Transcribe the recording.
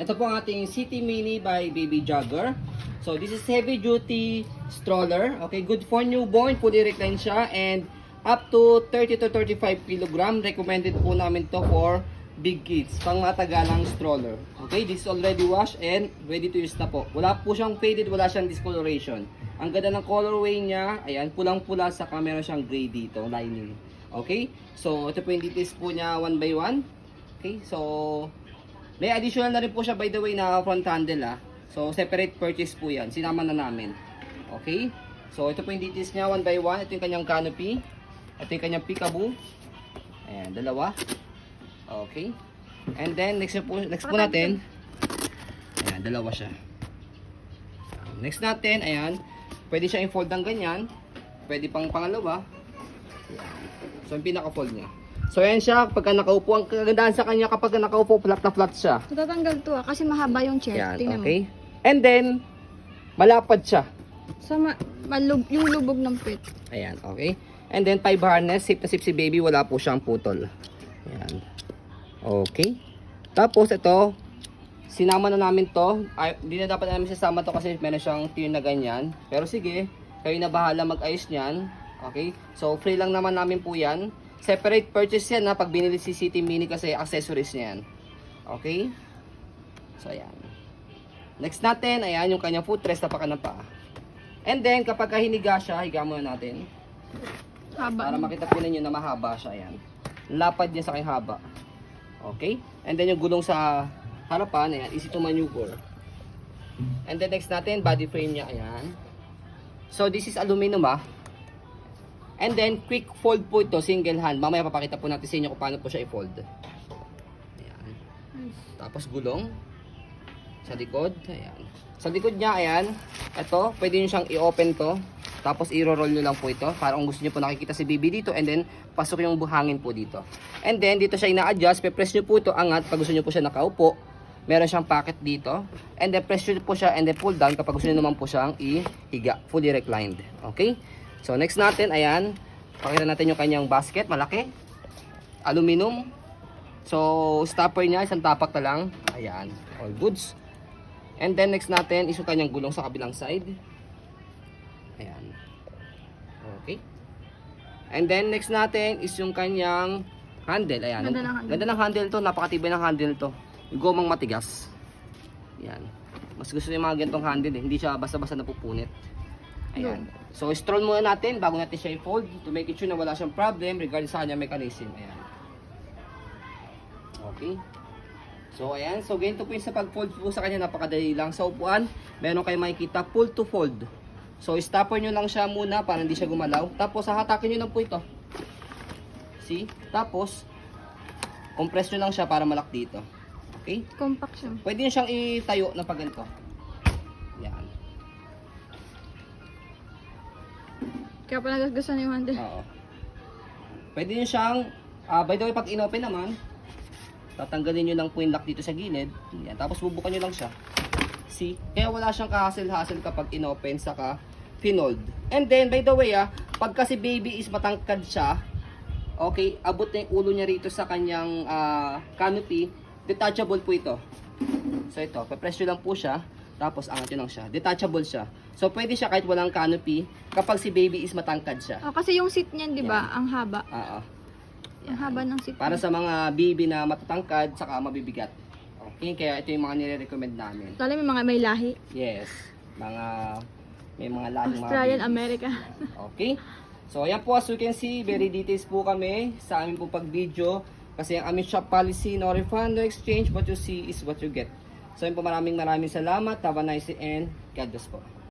Ito po ang ating City Mini by Baby Jogger. So this is heavy duty stroller. Okay, good for newborn, fully reclined siya, and up to 30 to 35 kilogram. Recommended po namin to for big kids, pang matagalang stroller. Okay, this is already washed and ready to use na po. Wala po siyang faded, wala siyang discoloration. Ang ganda ng colorway niya, ayan, pulang-pula, saka meron siyang gray dito, lining. Okay, so ito po yung details po niya one by one. Okay, so may additional na rin po siya, by the way, na front handle So separate purchase po yan, sinama na namin. Okay, so ito po yung details niya one by one. Ito yung kanyang canopy, ito yung kanyang peekaboo. Ayan, dalawa. Okay. And then next po natin. Ayan, dalawa siya. Next natin, ayan, pwede siya i-fold ng ganyan. Pwede pang pangalawa. Ayan. So yung pinaka-fold niya. So ayan siya, pagka nakaupo, ang kagandahan sa kanya kapag nakaupo, flat na flat siya. Natatanggal to kasi mahaba yung chair. Ayan, Tingnan okay. And then malapad siya. So yung lubog ng pit. Ayan, okay. And then 5 harness, safe na safe si baby, wala po siyang putol. Ayan. Okay. Tapos ito, sinama na namin to. Hindi na dapat namin sasama to kasi meron siyang tier na ganyan. Pero sige, kayo na bahala mag-ayos niyan. Okay? So free lang naman namin po yan. Separate purchase yan pag binili si City Mini kasi accessories niya yan. Okay? So ayan. Next natin, ayan yung kanyang footrest, tapakan ng paa. And then kapag hiniga siya, higa muna natin. Haba. Para makita po ninyo na mahaba siya, ayan. Lapad niya sa kanyang haba. Okay? And then yung gulong sa harapan, ayan, easy to maneuver. And then next natin, body frame niya, ayan. So this is aluminum And then quick fold po ito, single hand. Mamaya papakita po natin sa inyo kung paano po siya i-fold. Ayan. Tapos gulong sa likod, ayan. Sa likod niya, ayan, ito, pwede nyo siyang i-open to. Tapos i-roll nyo lang po ito para kung gusto nyo po nakikita si baby dito, and then pasok yung buhangin po dito. And then dito siya ina-adjust, pe-press nyo po ito angat pag gusto nyo po siya nakaupo. Meron siyang pocket dito. And then press nyo po siya and then pull down kapag gusto nyo naman po siyang ihiga, fully reclined. Okay? So next natin, ayan, pakita natin yung kanyang basket, malaki. Aluminum. So stopper niya, isang tapak na lang. Ayan, all goods. And then next natin is yung kanyang gulong sa kabilang side. Ayan. Okay. And then next natin is yung kanyang handle. Ayan. Ganda ng handle. Ganda ng handle to. Napakatibay ng handle to. Yung gomang matigas. Ayan. Mas gusto yung mga ganitong handle Hindi siya basta-basta napupunit. Ayan. So stroll muna natin bago natin siya i-fold to make it sure na wala siyang problem regarding sa kanyang mechanism. Ayan. Okay. So ayan, so ganito po yung sa pag-fold po sa kanya, napakadali lang. Sa upuan, meron kayong makikita pull to fold. So stopper nyo lang siya muna para hindi siya gumalaw. Tapos hahatakin nyo lang po ito. See? Tapos compress nyo lang siya para malak dito. Okay? Compact siya. Pwede nyo siyang itayo na pag ganito. Yan. Kaya pala nagustuhan yung handle. Oo. Pwede nyo siyang, by the way, pag inopen naman, tatanggalin nyo lang po yung lock dito sa gilid. Yan. Tapos bubukan nyo lang siya. See? Kaya wala siyang kahassle-hassle kapag inopen saka pinold. And then, by the way, pag kasi baby is matangkad siya, okay, abot na yung ulo niya rito sa kanyang canopy, detachable po ito. So ito, pe-press nyo lang po siya, tapos angat nyo lang siya. Detachable siya. So pwede siya kahit walang canopy kapag si baby is matangkad siya. Oh, kasi yung seat niyan, di ba, ang haba. Oo. Ang haba ng seat. Para sa mga baby na matatangkad saka mabibigat. Okay, kaya ito yung mga nire-recommend namin. Tala may lahi. Yes, may mga lahing mga Australian, babies. America. Okay. So ayan po, as you can see, very details po kami sa aming po pag-video. Kasi ang aming shop policy, no refund, no exchange, what you see is what you get. So yun po, maraming salamat. Have a nice day and God bless po.